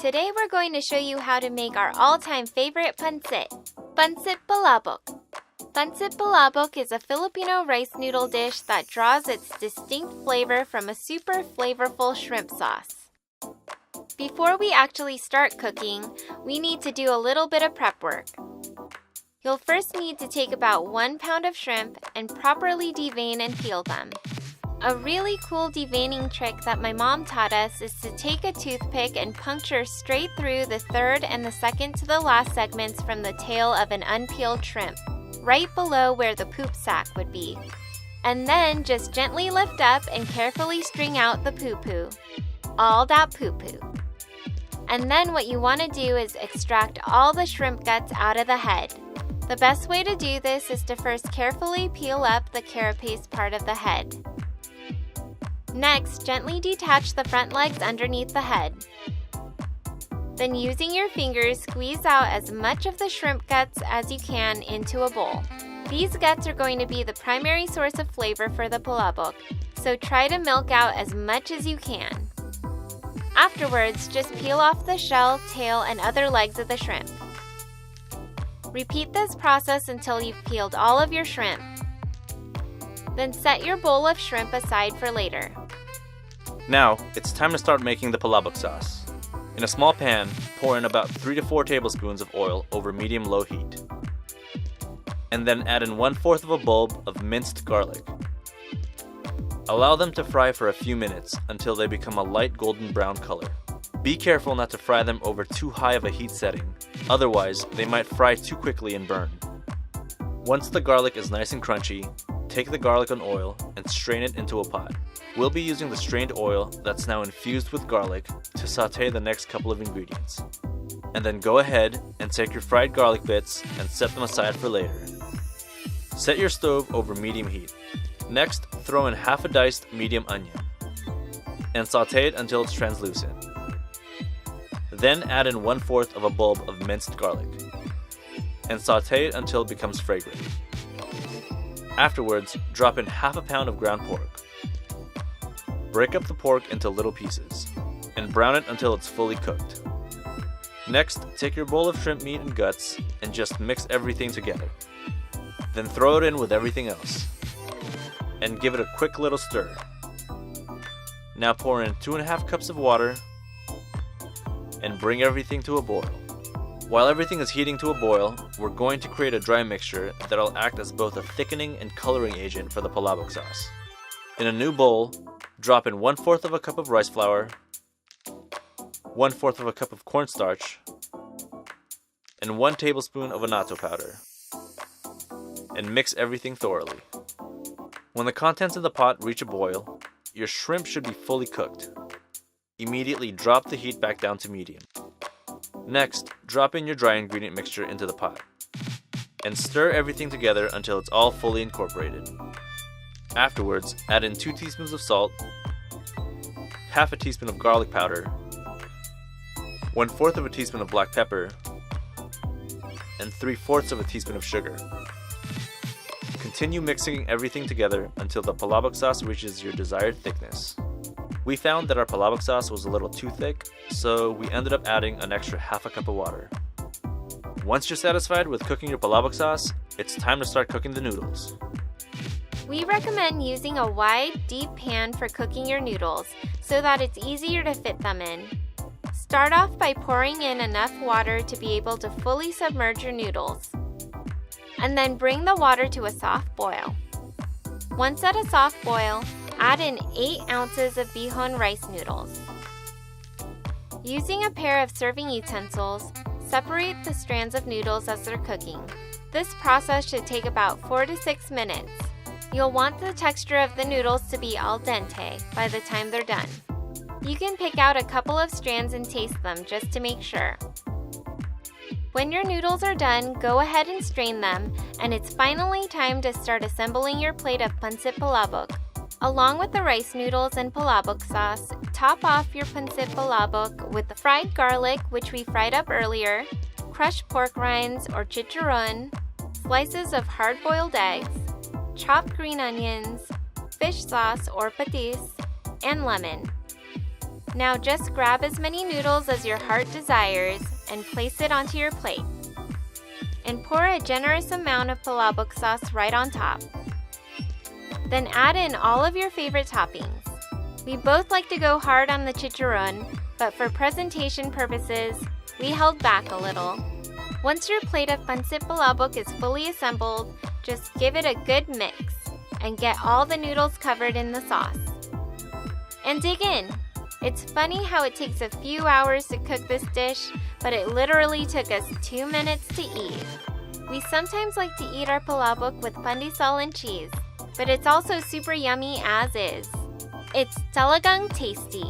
Today we're going to show you how to make our all-time favorite pancit, Pancit Palabok. Pancit Palabok is a Filipino rice noodle dish that draws its distinct flavor from a super flavorful shrimp sauce. Before we actually start cooking, we need to do a little bit of prep work. You'll first need to take about 1 pound of shrimp and properly devein and peel them. A really cool deveining trick that my mom taught us is to take a toothpick and puncture straight through the third and the second to the last segments from the tail of an unpeeled shrimp, right below where the poop sac would be. And then just gently lift up and carefully string out the poo-poo. All that poo-poo. And then what you want to do is extract all the shrimp guts out of the head. The best way to do this is to first carefully peel up the carapace part of the head. Next, gently detach the front legs underneath the head. Then using your fingers, squeeze out as much of the shrimp guts as you can into a bowl. These guts are going to be the primary source of flavor for the palabok, so try to milk out as much as you can. Afterwards, just peel off the shell, tail, and other legs of the shrimp. Repeat this process until you've peeled all of your shrimp. Then set your bowl of shrimp aside for later. Now, it's time to start making the palabok sauce. In a small pan, pour in about 3 to 4 tablespoons of oil over medium-low heat. And then add in 1/4 of a bulb of minced garlic. Allow them to fry for a few minutes until they become a light golden brown color. Be careful not to fry them over too high of a heat setting, otherwise they might fry too quickly and burn. Once the garlic is nice and crunchy, take the garlic and oil and strain it into a pot. We'll be using the strained oil that's now infused with garlic to saute the next couple of ingredients. And then go ahead and take your fried garlic bits and set them aside for later. Set your stove over medium heat. Next, throw in half a diced medium onion and saute it until it's translucent. Then add in 1/4 of a bulb of minced garlic and saute it until it becomes fragrant. Afterwards, drop in half a pound of ground pork. Break up the pork into little pieces and brown it until it's fully cooked. Next, take your bowl of shrimp meat and guts and just mix everything together. Then throw it in with everything else and give it a quick little stir. Now pour in 2.5 cups of water and bring everything to a boil. While everything is heating to a boil, we're going to create a dry mixture that'll act as both a thickening and coloring agent for the palabok sauce. In a new bowl, drop in 1/4 of a cup of rice flour, 1/4 of a cup of cornstarch, and 1 tablespoon of annatto powder, and mix everything thoroughly. When the contents of the pot reach a boil, your shrimp should be fully cooked. Immediately drop the heat back down to medium. Next, drop in your dry ingredient mixture into the pot and stir everything together until it's all fully incorporated. Afterwards, add in 2 teaspoons of salt, half a teaspoon of garlic powder, 1/4 of a teaspoon of black pepper, and 3/4 of a teaspoon of sugar. Continue mixing everything together until the palabok sauce reaches your desired thickness. We found that our palabok sauce was a little too thick, so we ended up adding an extra half a cup of water. Once you're satisfied with cooking your palabok sauce, it's time to start cooking the noodles. We recommend using a wide, deep pan for cooking your noodles so that it's easier to fit them in. Start off by pouring in enough water to be able to fully submerge your noodles. And then bring the water to a soft boil. Once at a soft boil, add in 8 ounces of bihon rice noodles. Using a pair of serving utensils, separate the strands of noodles as they're cooking. This process should take about 4 to 6 minutes. You'll want the texture of the noodles to be al dente by the time they're done. You can pick out a couple of strands and taste them just to make sure. When your noodles are done, go ahead and strain them, and it's finally time to start assembling your plate of Pancit Palabok. Along with the rice noodles and palabok sauce, top off your Pancit Palabok with the fried garlic, which we fried up earlier, crushed pork rinds or chicharon, slices of hard-boiled eggs, chopped green onions, fish sauce or patis, and lemon. Now just grab as many noodles as your heart desires and place it onto your plate. And pour a generous amount of palabok sauce right on top. Then add in all of your favorite toppings. We both like to go hard on the chicharon, but for presentation purposes, we held back a little. Once your plate of Pancit Palabok is fully assembled, just give it a good mix and get all the noodles covered in the sauce. And dig in! It's funny how it takes a few hours to cook this dish, but it literally took us 2 minutes to eat. We sometimes like to eat our palabok with pandesal and cheese, but it's also super yummy as is. It's talagang tasty.